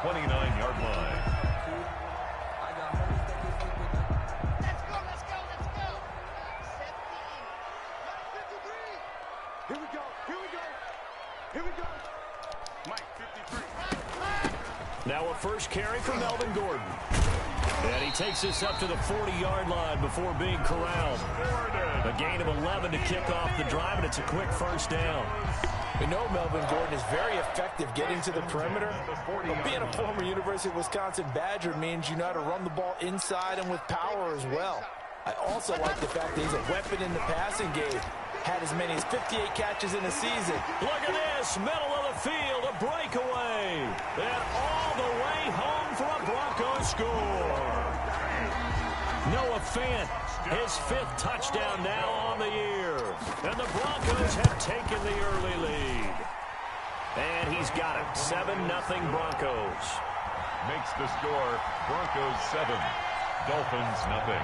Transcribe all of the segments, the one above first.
29-yard line. Now a first carry for Melvin Gordon. And he takes this up to the 40-yard line before being corralled. A gain of 11 to kick off the drive, and it's a quick first down. We know Melvin Gordon is very effective getting to the perimeter. But being a former University of Wisconsin Badger means you know how to run the ball inside and with power as well. I also like the fact that he's a weapon in the passing game. Had as many as 58 catches in a season. Look at this, middle of the field, a breakaway. And all the way home for a Broncos score. Noah Fant, his 5th touchdown now on the year. And the Broncos have taken the early lead. And he's got it, 7-0 Broncos. Makes the score, Broncos 7, Dolphins 0.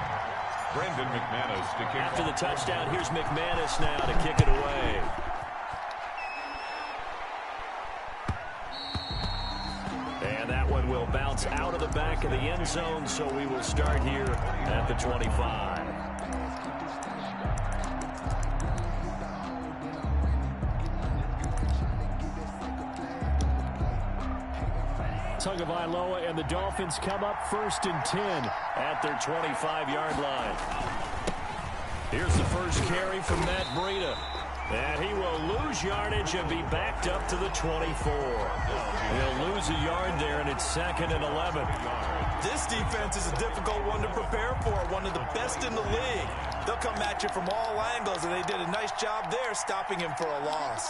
Brandon McManus to kick. After the touchdown, here's McManus now to kick it away. And that one will bounce out of the back of the end zone, so we will start here at the 25. Tagovailoa and the Dolphins come up 1st and 10 at their 25-yard line. Here's the first carry from Matt Breida. And he will lose yardage and be backed up to the 24. He'll lose a yard there, and it's 2nd and 11. This defense is a difficult one to prepare for, one of the best in the league. They'll come at you from all angles, and they did a nice job there stopping him for a loss.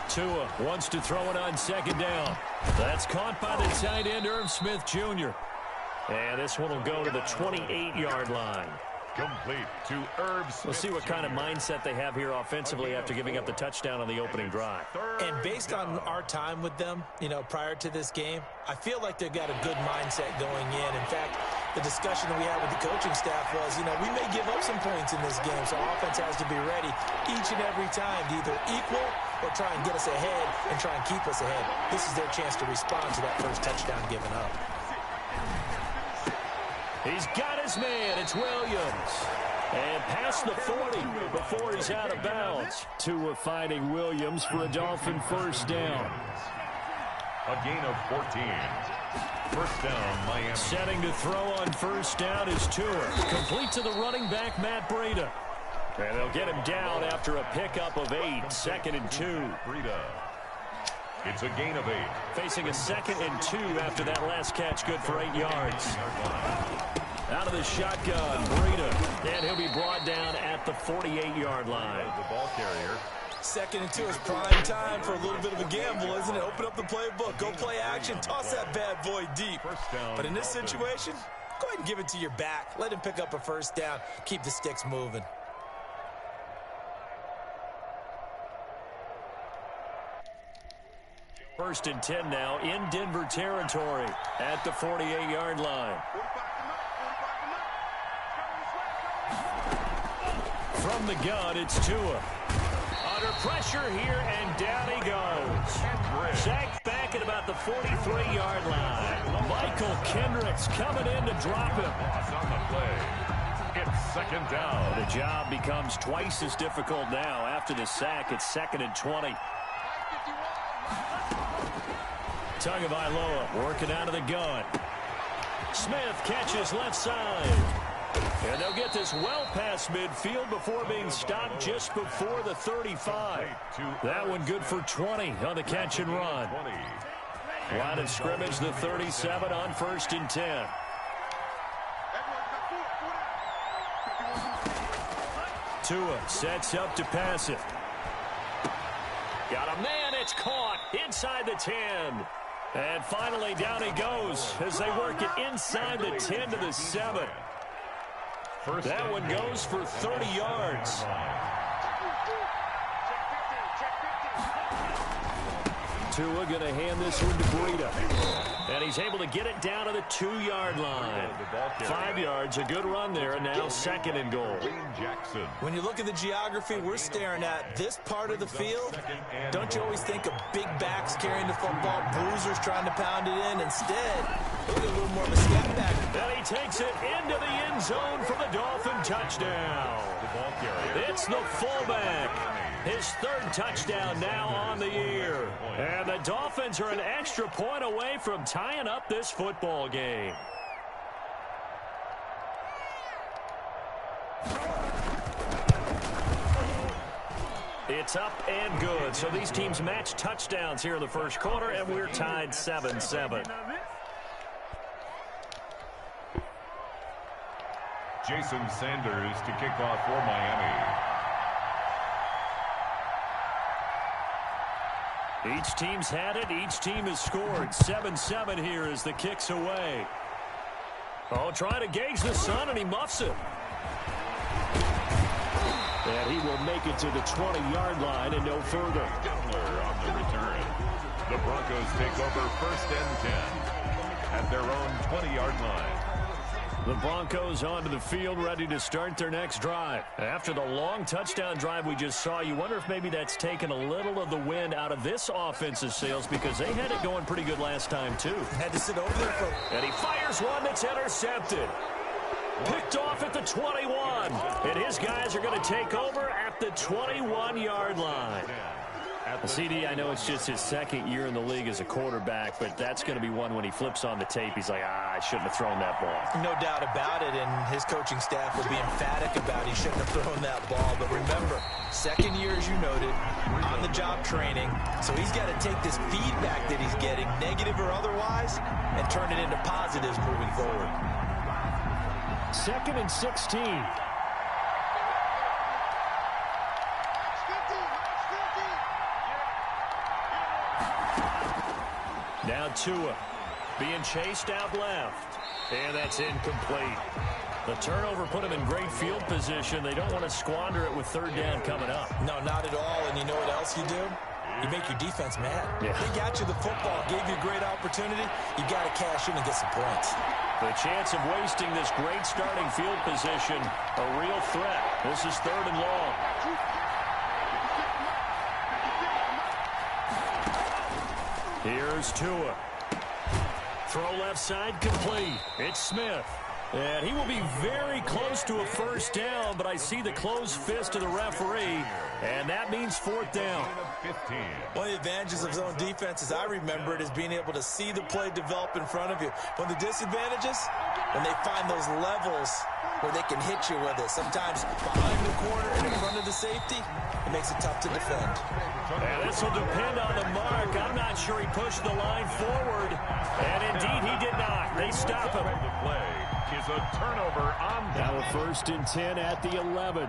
Tua wants to throw it on 2nd down. That's caught by the tight end, Irv Smith Jr. And this one will go to the 28-yard line. Complete to Irv Smith. We'll see what kind of mindset they have here offensively after giving up the touchdown on the opening drive. And based on our time with them, you know, prior to this game, I feel like they've got a good mindset going in. In fact, the discussion that we had with the coaching staff was, you know, we may give up some points in this game, so offense has to be ready each and every time to either equal or try and get us ahead and try and keep us ahead. This is their chance to respond to that first touchdown given up. He's got his man. It's Williams. And past the 40 before he's out of bounds. Tua finding Williams for a Dolphin first down. A gain of 14. First down, Miami. Setting to throw on first down is Tua. Complete to the running back, Matt Breida. And they'll get him down after a pickup of 8. 2nd and 2. Breida. It's a gain of 8. Facing a 2nd and 2 after that last catch, good for 8 yards. Out of the shotgun, Breida. And he'll be brought down at the 48-yard line. The ball carrier. 2nd and 2 is prime time for a little bit of a gamble, isn't it? Open up the playbook, go play action, toss that bad boy deep. But in this situation, go ahead and give it to your back. Let him pick up a first down. Keep the sticks moving. First and 10 now in Denver territory at the 48-yard line. From the gun, it's Tua. Under pressure here, and down he goes. Sacked back at about the 43-yard line. Michael Kendricks coming in to drop him. On the play. It's 2nd down. The job becomes twice as difficult now. After the sack, it's 2nd and 20. Tagovailoa working out of the gun. Smith catches left side. And they'll get this well past midfield before being stopped just before the 35. That one good for 20 on the catch and run. Line of scrimmage, the 37 on 1st and 10. Tua sets up to pass it. Got a man, it's caught inside the 10. And finally down he goes as they work it inside the 10 to the 7. That one goes for 30 yards. Tua going to hand this one to Breida. And he's able to get it down to the 2-yard line. 5 yards, a good run there, and now 2nd and goal. When you look at the geography we're staring at, this part of the field, don't you always think of big backs carrying the football, bruisers trying to pound it in? Instead, look at a little more of a step back. And he takes it into the end zone for the Dolphin touchdown. It's the fullback. His 3rd touchdown now on the year. And the Dolphins are an extra point away from tying up this football game. It's up and good. So these teams match touchdowns here in the first quarter, and we're tied 7-7. Jason Sanders to kick off for Miami. Each team's had it. Each team has scored. 7-7 here as the kick's away. Oh, trying to gauge the sun, and he muffs it. And he will make it to the 20-yard line and no further. Gentler on the return. The Broncos take over 1st and 10 at their own 20-yard line. The Broncos onto the field, ready to start their next drive. After the long touchdown drive we just saw, you wonder if maybe that's taken a little of the wind out of this offensive sails, because they had it going pretty good last time, too. Had to sit over there for... And he fires one that's intercepted. Picked off at the 21. And his guys are going to take over at the 21-yard line. CD, I know it's just his 2nd year in the league as a quarterback, but that's going to be one when he flips on the tape. He's like, I shouldn't have thrown that ball. No doubt about it, and his coaching staff will be emphatic about he shouldn't have thrown that ball. But remember, 2nd year, as you noted, on-the-job training. So he's got to take this feedback that he's getting, negative or otherwise, and turn it into positives moving forward. 2nd and 16. Now Tua being chased out left. And that's incomplete. The turnover put him in great field position. They don't want to squander it with 3rd down coming up. No, not at all. And you know what else you do? You make your defense mad. Yeah. They got you the football, gave you a great opportunity. You got to cash in and get some points. The chance of wasting this great starting field position, a real threat. This is 3rd and long. Here's Tua. Throw left side complete. It's Smith. And he will be very close to a 1st down, but I see the closed fist of the referee, and that means 4th down. One of the advantages of zone defense, as I remember it, is being able to see the play develop in front of you. One of the disadvantages, when they find those levels where they can hit you with it. Sometimes behind the corner and in front of the safety, it makes it tough to defend. And this will depend on the mark. I'm not sure he pushed the line forward. And indeed, he did not. They stop him. The play is a turnover on the... Now a 1st and 10 at the 11.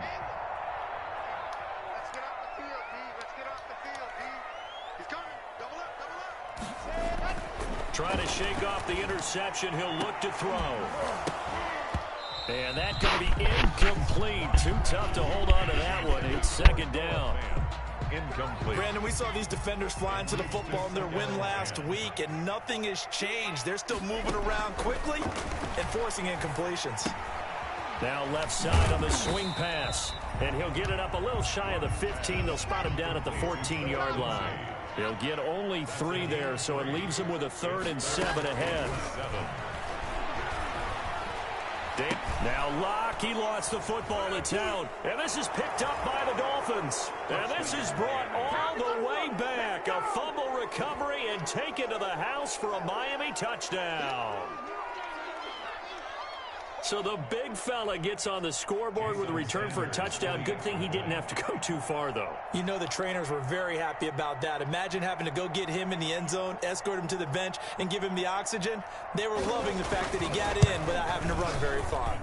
Trying to shake off the interception. He'll look to throw. And that's going to be incomplete. Too tough to hold on to that one. It's 2nd down. Incomplete. Brandon, we saw these defenders flying to the football in their win last week, and nothing has changed. They're still moving around quickly and forcing incompletions. Now left side on the swing pass. And he'll get it up a little shy of the 15. They'll spot him down at the 14-yard line. He'll get only 3 there, so it leaves him with a 3rd and 7 ahead. Now Locke, he lost the football to town. And this is picked up by the Dolphins. And this is brought all the way back. A fumble recovery and taken to the house for a Miami touchdown. So the big fella gets on the scoreboard with a return for a touchdown. Good thing he didn't have to go too far, though. You know the trainers were very happy about that. Imagine having to go get him in the end zone, escort him to the bench, and give him the oxygen. They were loving the fact that he got in without having to run very far.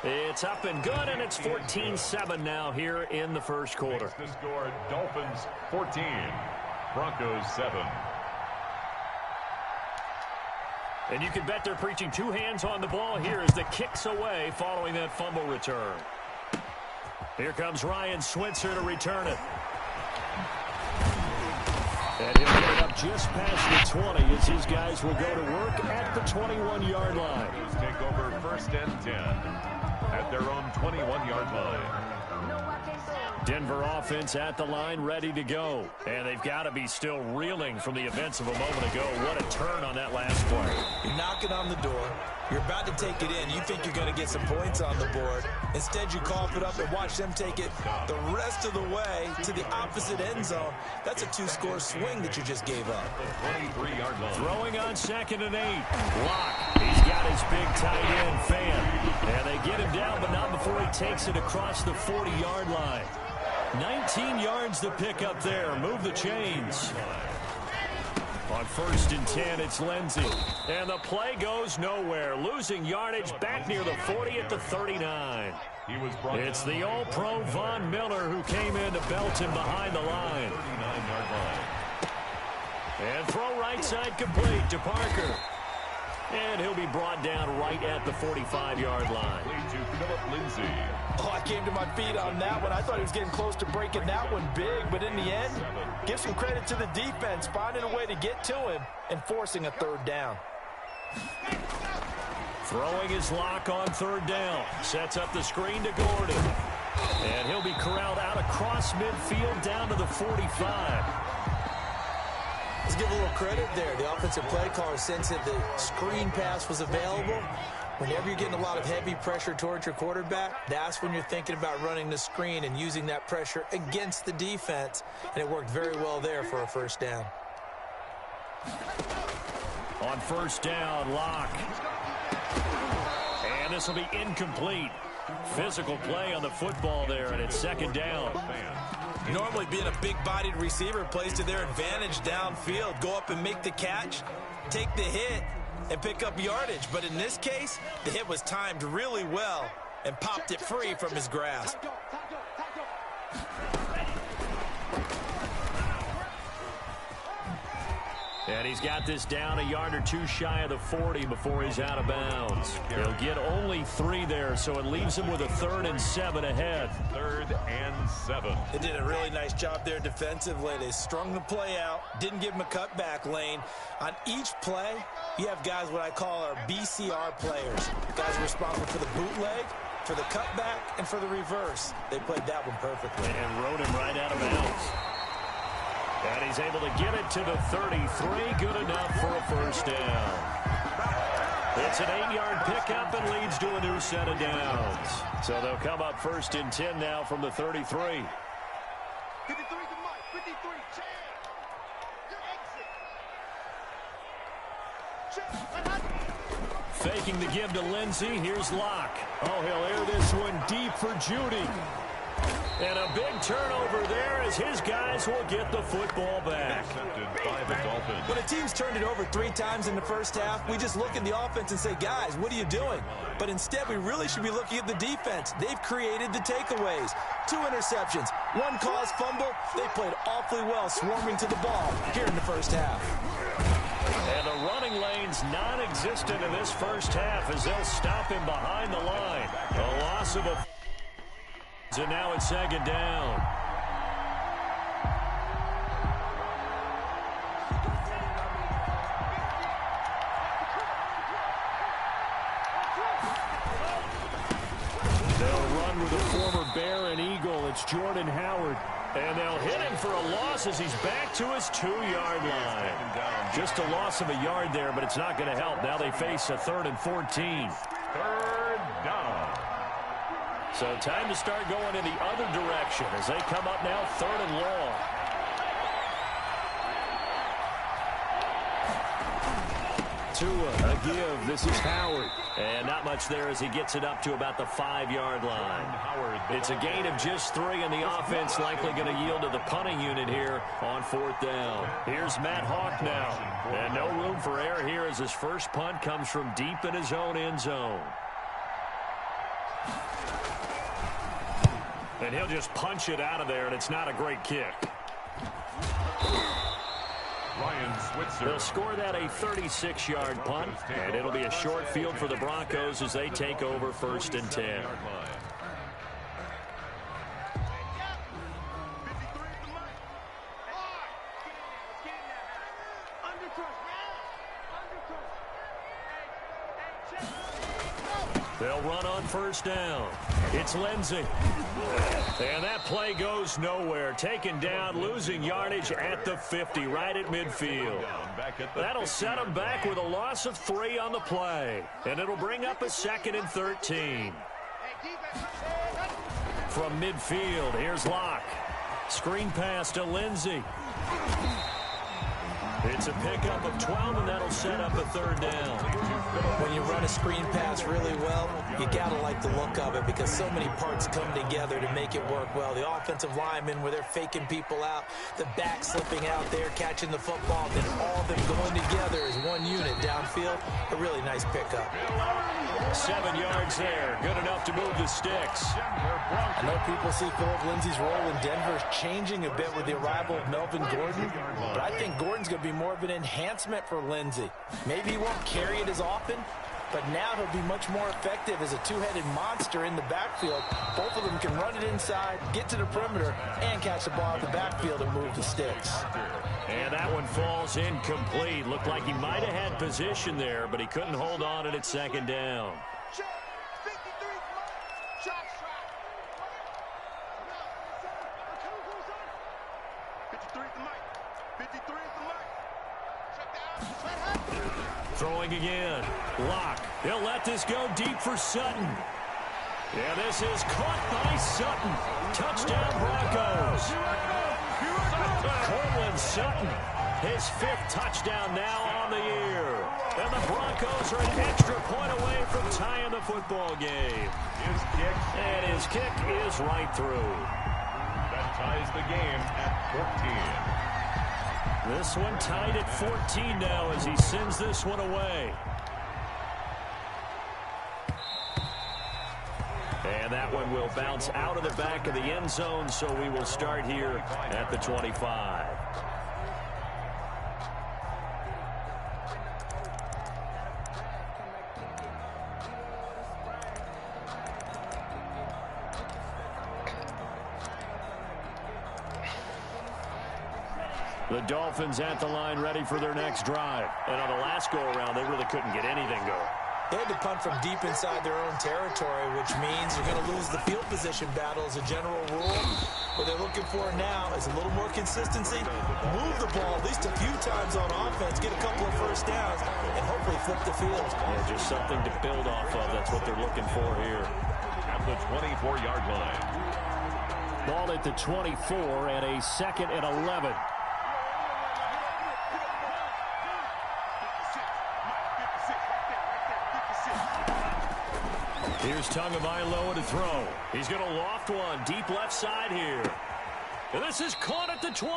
It's up and good, and it's 14-7 now here in the first quarter. The score, Dolphins 14, Broncos 7. And you can bet they're preaching 2 hands on the ball here as the kick's away following that fumble return. Here comes Ryan Switzer to return it. And he'll get it up just past the 20 as his guys will go to work at the 21-yard line. Take over 1st and 10 at their own 21-yard line. Denver offense at the line, ready to go. And they've got to be still reeling from the events of a moment ago. What a turn on that last play. You're knocking on the door. You're about to take it in. You think you're going to get some points on the board. Instead, you cough it up and watch them take it the rest of the way to the opposite end zone. That's a 2-score swing that you just gave up. 23-yard line. Throwing on 2nd and 8. Lock. He's got his big tight end, Fan. And they get him down, but not before he takes it across the 40-yard line. 19 yards to pick up there. Move the chains. On 1st and 10, it's Lindsey. And the play goes nowhere. Losing yardage back near the 40 at the 39. It's the All-Pro Von Miller who came in to belt him behind the line. 39-yard line. And throw right side complete to Parker. And he'll be brought down right at the 45-yard line. To Philip Lindsay. Oh, I came to my feet on that one. I thought he was getting close to breaking that one big, but in the end, give some credit to the defense, finding a way to get to him and forcing a 3rd down. Throwing his Lock on 3rd down. Sets up the screen to Gordon. And he'll be corralled out across midfield down to the 45. Let's give a little credit there. The offensive play caller sensed that the screen pass was available. Whenever you're getting a lot of heavy pressure towards your quarterback, that's when you're thinking about running the screen and using that pressure against the defense. And it worked very well there for a 1st down. On 1st down, Lock. And this will be incomplete. Physical play on the football there, and it's 2nd down. Normally being a big-bodied receiver plays to their advantage downfield. Go up and make the catch, take the hit, and pick up yardage. But in this case, the hit was timed really well and popped it free from his grasp. And he's got this down a yard or 2 shy of the 40 before he's out of bounds. He'll get only 3 there, so it leaves him with a 3rd and 7 ahead. 3rd and 7. They did a really nice job there defensively. They strung the play out, didn't give him a cutback lane. On each play, you have guys what I call our BCR players. Guys responsible for the bootleg, for the cutback, and for the reverse. They played that one perfectly. And rode him right out of bounds. And he's able to get it to the 33. Good enough for a 1st down. It's an 8-yard pickup and leads to a new set of downs. So they'll come up 1st and 10 now from the 33. 53 to Mike. 53, check. Faking the give to Lindsey. Here's Lock. Oh, he'll air this one deep for Judy. And a big turnover there as his guys will get the football back. By the Dolphins. When a team's turned it over 3 times in the 1st half, we just look at the offense and say, guys, what are you doing? But instead, we really should be looking at the defense. They've created the takeaways. 2 interceptions, 1 caused fumble. They played awfully well swarming to the ball here in the 1st half. And the running lane's non-existent in this 1st half as they'll stop him behind the line. A loss of a... So now it's 2nd down. They'll run with a former Bear and Eagle. It's Jordan Howard. And they'll hit him for a loss as he's back to his 2-yard line. Just a loss of a yard there, but it's not going to help. Now they face a 3rd and 14. 3rd down. So time to start going in the other direction as they come up now 3rd and long. Tua, a give. This is Howard. And not much there as he gets it up to about the 5-yard line. It's a gain of just 3, and the offense likely going to yield to the punting unit here on 4th down. Here's Matt Hawk now. And no room for error here as his first punt comes from deep in his own end zone. And he'll just punch it out of there, and it's not a great kick. They'll score that a 36-yard punt, and it'll be a short field for the Broncos as they take over 1st and 10. They'll run on first down. It's Lindsey. And that play goes nowhere. Taken down, losing yardage at the 50, right at midfield. That'll set them back with a loss of 3 on the play. And it'll bring up a 2nd and 13. From midfield, here's Locke. Screen pass to Lindsey. It's a pickup of 12, and that'll set up a 3rd down. When you run a screen pass really well, you got to like the look of it because so many parts come together to make it work well. The offensive linemen, where they're faking people out, the back slipping out there, catching the football, then all of them going together as one unit downfield. A really nice pickup. 7 yards there. Good enough to move the sticks. I know people see Philip Lindsey's role in Denver changing a bit with the arrival of Melvin Gordon, but I think Gordon's going to be more of an enhancement for Lindsey. Maybe he won't carry it as often, but now he'll be much more effective as a two-headed monster in the backfield. Both of them can run it inside, get to the perimeter, and catch the ball at the backfield and move the sticks. And that one falls incomplete. Looked like he might have had position there, but he couldn't hold on at 2nd down. Throwing again. Locke. He'll let this go deep for Sutton. Yeah, this is caught by Sutton. Touchdown Broncos. Cortland Sutton, his 5th touchdown now on the year. And the Broncos are an extra point away from tying the football game. And his kick is right through. That ties the game at 14. This one tied at 14 now as he sends this one away. And that one will bounce out of the back of the end zone, so we will start here at the 25. The Dolphins at the line ready for their next drive. And on the last go-around, they really couldn't get anything going. They had to punt from deep inside their own territory, which means you're going to lose the field position battle as a general rule. What they're looking for now is a little more consistency, move the ball at least a few times on offense, get a couple of first downs, and hopefully flip the field. Yeah, just something to build off of. That's what they're looking for here. At the 24-yard line. Ball at the 24 and a 2nd and 11. Here's Tagovailoa to throw. He's going to loft one deep left side here. And this is caught at the 20.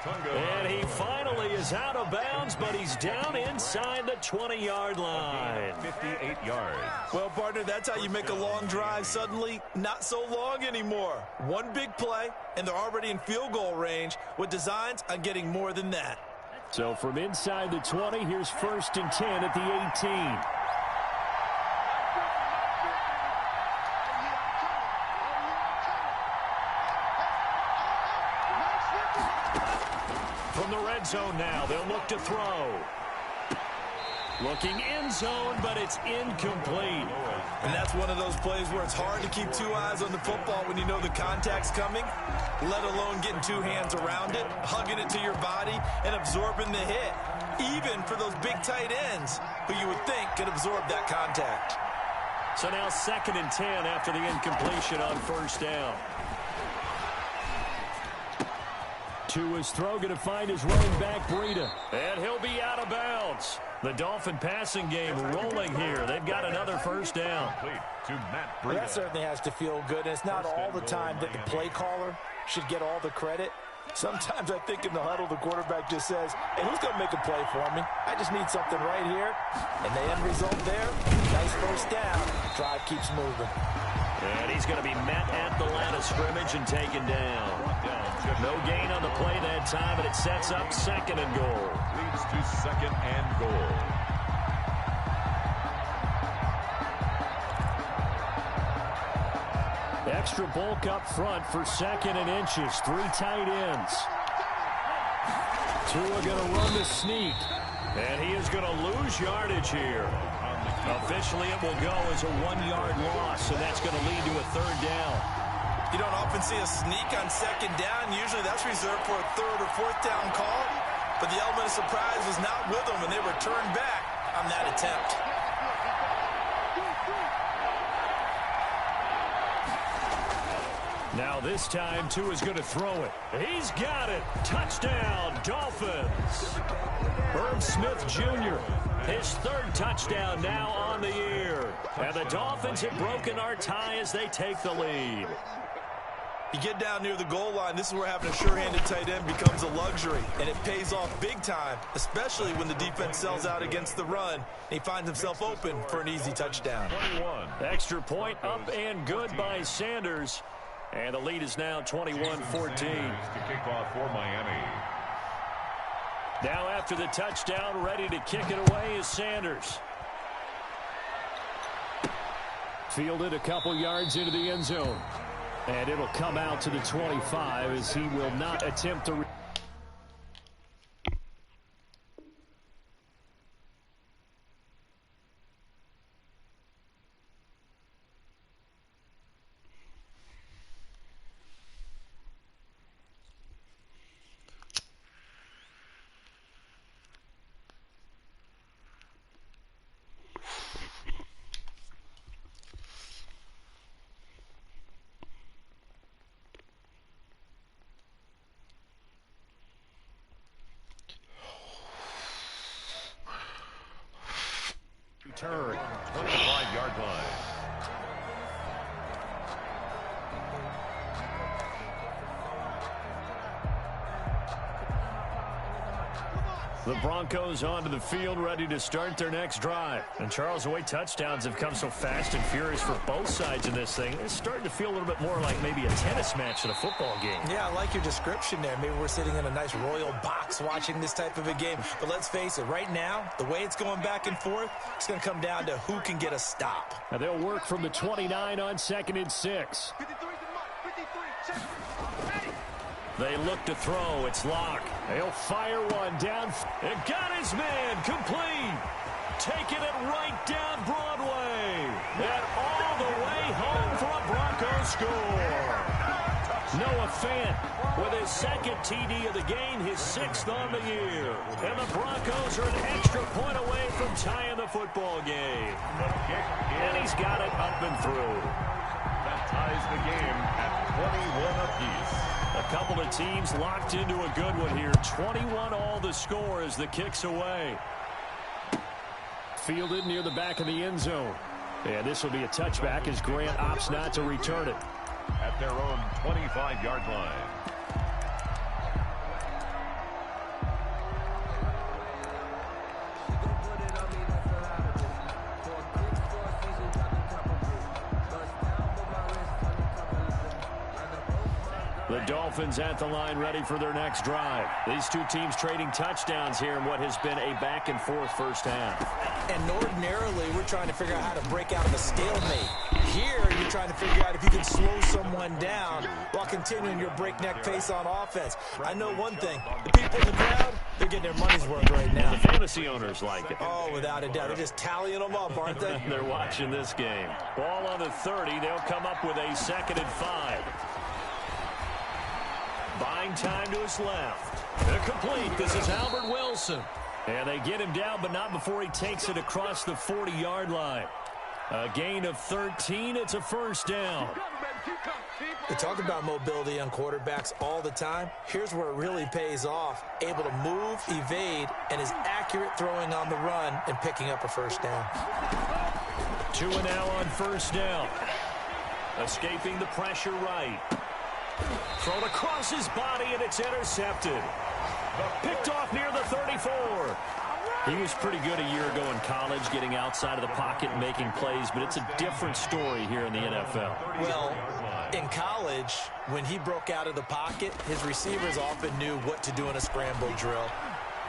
And he finally is out of bounds, but he's down inside the 20-yard line. 58 yards. Well, partner, that's how you make a long drive suddenly not so long anymore. One big play, and they're already in field goal range with designs on getting more than that. So from inside the 20, here's 1st and 10 at the 18. From the red zone now, they'll look to throw. Looking end zone, but it's incomplete. And that's one of those plays where it's hard to keep 2 eyes on the football when you know the contact's coming, let alone getting 2 hands around it, hugging it to your body, and absorbing the hit, even for those big tight ends who you would think could absorb that contact. So now 2nd and 10 after the incompletion on first down. To his throw, going to find his running back, Breida. And he'll be out of bounds. The Dolphin passing game rolling here. They've got another first down. To Matt Breida. Well, that certainly has to feel good. And it's not all the time that the play caller should get all the credit. Sometimes I think in the huddle, the quarterback just says, hey, who's going to make a play for me? I just need something right here. And the end result there, nice first down. Drive keeps moving. And he's going to be met at the line of scrimmage and taken down. No gain on the play that time, and it sets up 2nd and goal. Leads to 2nd and goal. Extra bulk up front for 2nd and inches. 3 tight ends. 2 are going to run the sneak. And he is going to lose yardage here. Officially, it will go as a 1-yard loss, and that's going to lead to a 3rd down. You don't often see a sneak on 2nd down. Usually that's reserved for a 3rd or 4th down call. But the element of surprise was not with them, and they returned back on that attempt. Now this time, Tua's going to throw it. He's got it. Touchdown, Dolphins. Herb Smith Jr., his 3rd touchdown now on the year. And the Dolphins have broken our tie as they take the lead. You get down near the goal line, this is where having a sure-handed tight end becomes a luxury, and it pays off big time, especially when the defense sells out against the run, and he finds himself open for an easy touchdown. 21. Extra point up and good by Sanders, and the lead is now 21-14. To kick off for Miami. Now after the touchdown, ready to kick it away is Sanders. Fielded a couple yards into the end zone. And it'll come out to the 25 as he will not attempt to... Return, 25-yard line. The Broncos onto the field, ready to start their next drive. And Charles, the way touchdowns have come so fast and furious for both sides in this thing, it's starting to feel a little bit more like maybe a tennis match than a football game. Yeah, I like your description there. Maybe we're sitting in a nice royal box watching this type of a game. But let's face it, right now, the way it's going back and forth, it's going to come down to who can get a stop. And they'll work from the 29 on 2nd and 6. 53 to Mike. 53. Check. Ready. They look to throw. It's Locke. He'll fire one down. It got his man complete. Taking it right down Broadway. And all the way home for a Broncos score. Noah Fant with his 2nd TD of the game, his 6th on the year. And the Broncos are an extra point away from tying the football game. And he's got it up and through. That ties the game at 21 apiece. A couple of teams locked into a good one here. 21 all the score as the kick's away. Fielded near the back of the end zone. And this will be a touchback as Grant opts not to return it. At their own 25-yard line. The Dolphins at the line ready for their next drive. These two teams trading touchdowns here in what has been a back-and-forth first half. And ordinarily, we're trying to figure out how to break out of a stalemate. Here, you're trying to figure out if you can slow someone down while continuing your breakneck pace on offense. I know one thing. The people in the crowd, they're getting their money's worth right now. The fantasy owners like it. Oh, without a doubt. They're just tallying them up, aren't they? They're watching this game. Ball on the 30. They'll come up with a 2nd and 5. Buying time to his left. They're complete. This is Albert Wilson. And they get him down, but not before he takes it across the 40-yard line. A gain of 13. It's a first down. They talk about mobility on quarterbacks all the time. Here's where it really pays off. Able to move, evade, and is accurate throwing on the run and picking up a first down. Tua now on first down. Escaping the pressure right. Thrown across his body, and it's intercepted. Picked off near the 34. He was pretty good a year ago in college, getting outside of the pocket and making plays, but it's a different story here in the NFL. Well, in college, when he broke out of the pocket, his receivers often knew what to do in a scramble drill.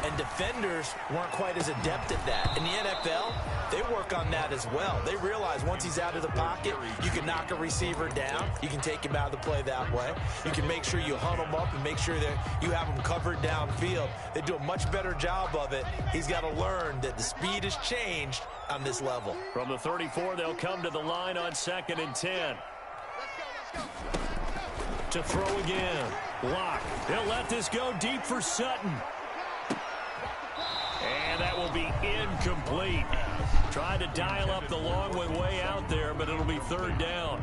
And defenders weren't quite as adept at that. In the NFL, they work on that as well. They realize once he's out of the pocket, you can knock a receiver down. You can take him out of the play that way. You can make sure you hunt him up and make sure that you have him covered downfield. They do a much better job of it. He's got to learn that the speed has changed on this level. From the 34, they'll come to the line on 2nd and 10. To throw again. Block. They'll let this go deep for Sutton. And that will be incomplete. Tried to dial up the long one way out there, but it'll be 3rd down.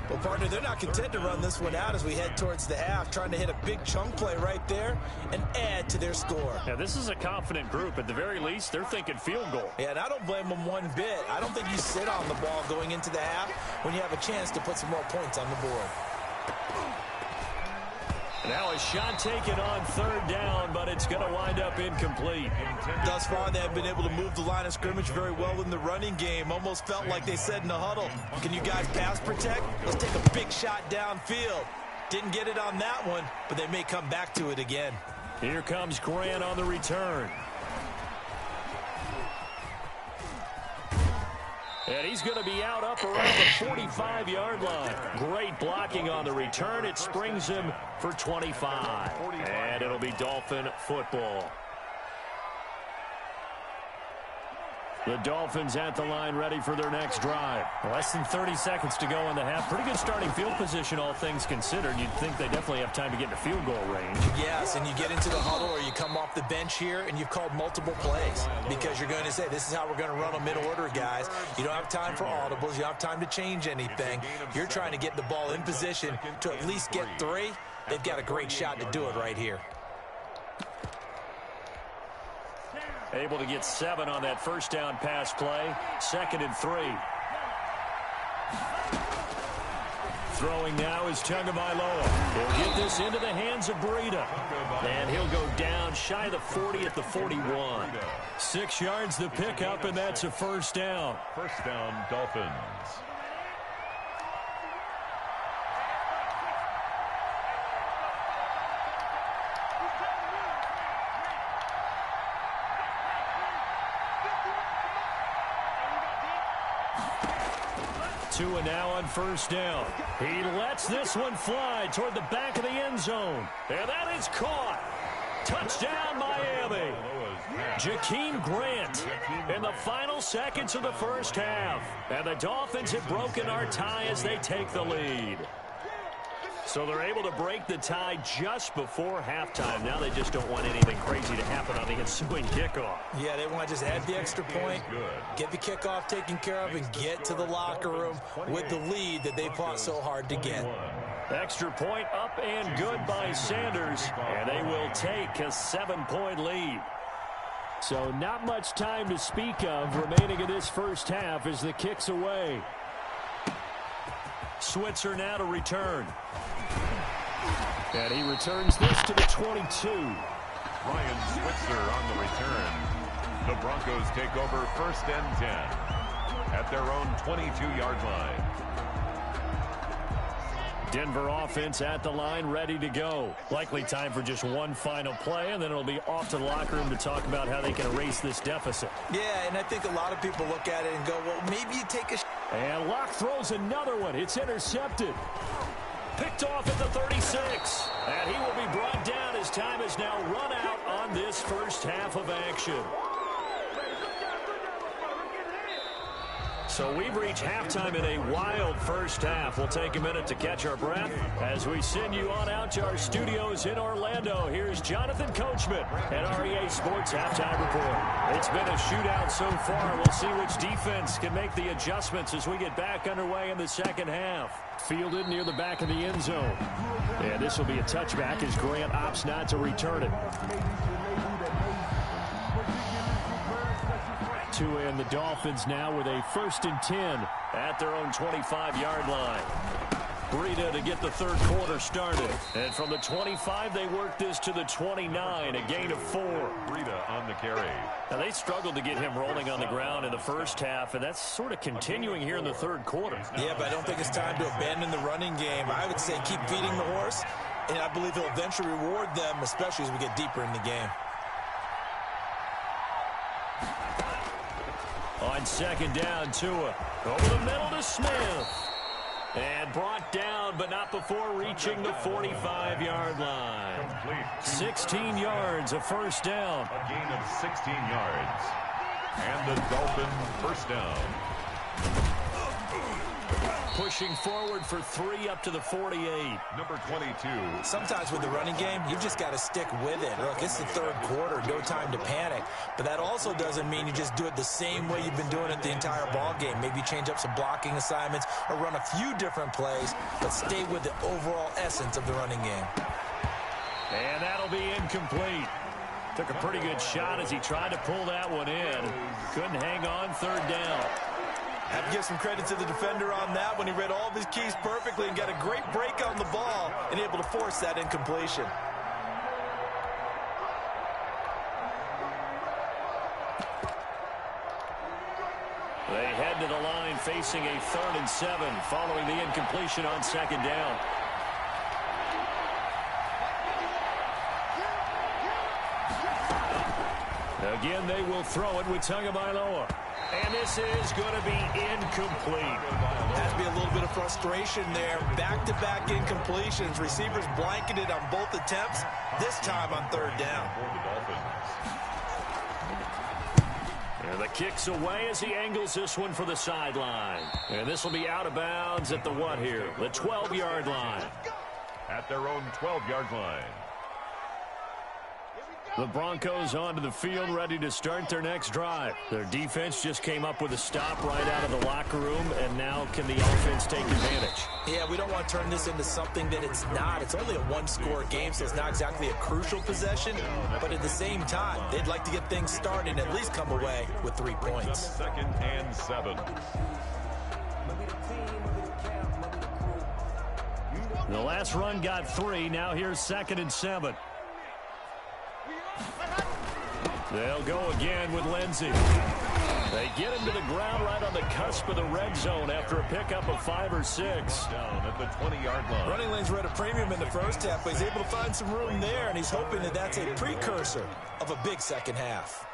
Well, partner, they're not content to run this one out as we head towards the half, trying to hit a big chunk play right there and add to their score. Yeah, this is a confident group. At the very least, they're thinking field goal. Yeah, and I don't blame them one bit. I don't think you sit on the ball going into the half when you have a chance to put some more points on the board. Now a shot taken on 3rd down, but it's going to wind up incomplete. Thus far, they have been able to move the line of scrimmage very well in the running game. Almost felt like they said in the huddle, can you guys pass protect? Let's take a big shot downfield. Didn't get it on that one, but they may come back to it again. Here comes Grant on the return. And he's going to be out up around the 45-yard line. Great blocking on the return. It springs him for 25. And it'll be Dolphin football. The Dolphins at the line ready for their next drive. Less than 30 seconds to go in the half. Pretty good starting field position, all things considered. You'd think they definitely have time to get into field goal range. Yes, and you get into the huddle or you come off the bench here and you've called multiple plays because you're going to say, this is how we're going to run them in order, guys. You don't have time for audibles. You don't have time to change anything. You're trying to get the ball in position to at least get 3. They've got a great shot to do it right here. Able to get 7 on that 1st down pass play. 2nd and 3. Throwing now is Tagovailoa. He'll get this into the hands of Breida. And he'll go down shy of the 40 at the 41. 6 yards the pickup, and that's a 1st down. 1st down, Dolphins. Tua now on 1st down. He lets this one fly toward the back of the end zone. And that is caught. Touchdown, Miami. Jakeem Grant in the final seconds of the 1st half. And the Dolphins have broken our tie as they take the lead. So they're able to break the tie just before halftime. Now they just don't want anything crazy to happen on the ensuing kickoff. Yeah, they want to just add the extra point, get the kickoff taken care of, and get to the locker room with the lead that they fought so hard to get. Extra point up and good by Sanders, and they will take a 7-point lead. So not much time to speak of remaining in this 1st half as the kick's away. Switzer now to return. And he returns this to the 22. Ryan Switzer on the return. The Broncos take over 1st and 10 at their own 22-yard line. Denver offense at the line, ready to go. Likely time for just one final play, and then it'll be off to the locker room to talk about how they can erase this deficit. Yeah, and I think a lot of people look at it and go, well, maybe you take a... And Locke throws another one. It's intercepted. Picked off at the 36. And he will be brought down as time has now run out on this 1st half of action. So we've reached halftime in a wild 1st half. We'll take a minute to catch our breath as we send you on out to our studios in Orlando. Here's Jonathan Coachman at REA Sports Halftime Report. It's been a shootout so far. We'll see which defense can make the adjustments as we get back underway in the 2nd half. Fielded near the back of the end zone. And this will be a touchback as Grant opts not to return it. Tua and the Dolphins now with a 1st and 10 at their own 25-yard line. Breida to get the 3rd quarter started. And from the 25, they work this to the 29, a gain of 4. Breida on the carry. Now, they struggled to get him rolling on the ground in the 1st half, and that's sort of continuing here in the 3rd quarter. Yeah, but I don't think it's time to abandon the running game. I would say keep feeding the horse, and I believe he'll eventually reward them, especially as we get deeper in the game. On second down, Tua. Over the middle to Smith. And brought down, but not before reaching the 45-yard line. 16 yards, a first down. A gain of 16 yards. And the Dolphins first down. Pushing forward for 3 up to the 48. Number 22. Sometimes with the running game, you've just got to stick with it. Look, it's the third quarter, no time to panic. But that also doesn't mean you just do it the same way you've been doing it the entire ball game. Maybe change up some blocking assignments or run a few different plays, but stay with the overall essence of the running game. And that'll be incomplete. Took a pretty good shot as he tried to pull that one in. Couldn't hang on, third down. Have to give some credit to the defender on that when he read all of his keys perfectly and got a great break on the ball and able to force that incompletion. They head to the line facing a 3rd and 7 following the incompletion on second down. Again, they will throw it with Tagovailoa. And this is going to be incomplete. Has to be a little bit of frustration there. Back-to-back incompletions. Receivers blanketed on both attempts, this time on third down. And the kick's away as he angles this one for the sideline. And this will be out of bounds at the what here? The 12-yard line. At their own 12-yard line. The Broncos onto the field, ready to start their next drive. Their defense just came up with a stop right out of the locker room, and now can the offense take advantage? Yeah, we don't want to turn this into something that it's not. It's only a one-score game, so it's not exactly a crucial possession. But at the same time, they'd like to get things started and at least come away with 3 points. 2nd and 7. The last run got 3. Now here's 2nd and 7. They'll go again with Lindsey. They get him to the ground right on the cusp of the red zone after a pickup of 5 or 6. Down at the 20-yard line. Running lanes were at a premium in the first half, but he's able to find some room there, and he's hoping that that's a precursor of a big second half.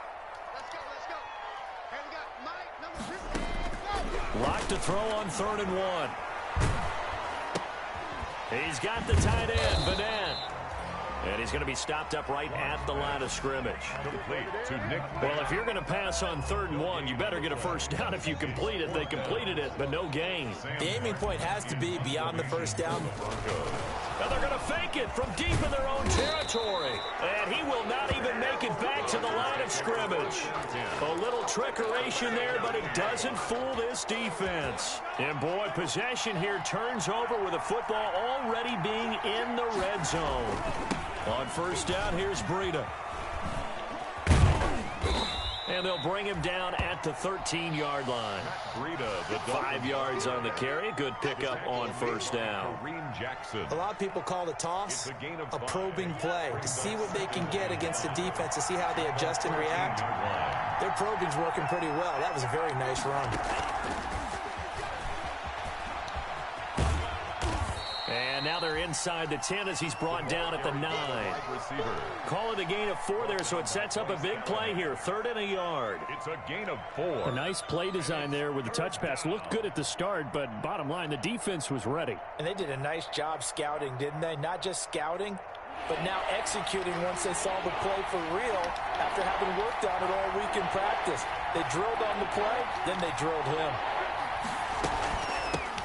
Lock to throw on 3rd and 1. He's got the tight end, Vanette. And he's going to be stopped up right at the line of scrimmage. Complete to Nick. Well, if you're going to pass on 3rd and 1, you better get a first down if you complete it. They completed it, but no gain. The aiming point has to be beyond the first down. Now they're going to fake it from deep in their own territory. And he will not even make it back to the line of scrimmage. A little trickeration there, but it doesn't fool this defense. And boy, possession here turns over with the football already being in the red zone. On first down, here's Breida. And they'll bring him down at the 13-yard line. Breida, the 5 yards on the carry. Good pickup on first down. Jackson. A lot of people call the toss a probing play to see what they can get against the defense, to see how they adjust and react. Their probing's working pretty well. That was a very nice run. And now they're inside the 10 as he's brought down at the 9. Call it a gain of 4 there, so it sets up a big play here. 3rd and a yard. It's a gain of 4. A nice play design there with the touch pass. Looked good at the start, but bottom line, the defense was ready. And they did a nice job scouting, didn't they? Not just scouting, but now executing once they saw the play for real after having worked on it all week in practice. They drilled on the play, then they drilled him.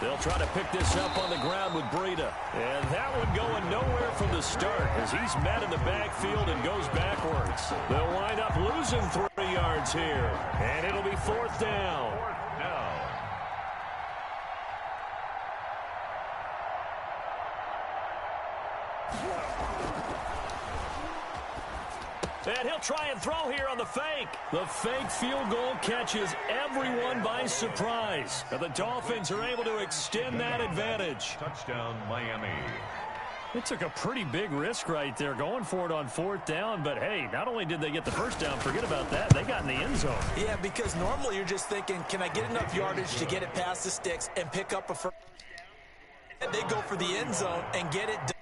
They'll try to pick this up on the ground with Breida. And that one going nowhere from the start as he's met in the backfield and goes backwards. They'll wind up losing 3 yards here. And it'll be 4th down. And he'll try and throw here on the fake. The fake field goal catches everyone by surprise. And the Dolphins are able to extend that advantage. Touchdown, Miami. It took a pretty big risk right there going for it on 4th down. But, hey, not only did they get the first down, forget about that, they got in the end zone. Yeah, because normally you're just thinking, can I get enough yardage to get it past the sticks and pick up a first? They go for the end zone and get it done.